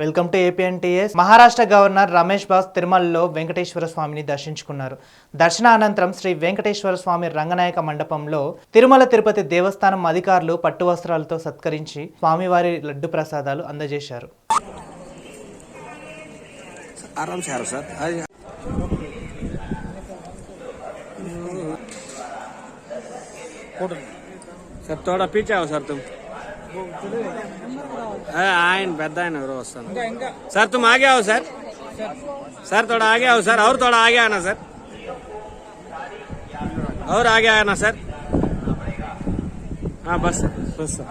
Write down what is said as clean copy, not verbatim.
Welcome to APNTS. Maharashtra governor Ramesh boss తిరుమలలో వెంకటేశ్వర స్వామిని దర్శించుకున్నారు. దర్శన అనంతరం శ్రీ వెంకటేశ్వర స్వామి రంగనాయక మండపంలో తిరుమల తిరుపతి దేవస్థానం అధికారులు పట్టు వస్త్రాలతో సత్కరించి స్వామివారి లడ్డు ప్రసాదాలు అందజేశారు. सर थोड़ा पीछे आओ सर तुम आयन पेद्दा सर तुम आगे आओ सर सर थोड़ा आगे आओ सर और थोड़ा आगे आना सर और आगे आना सर हाँ बस सर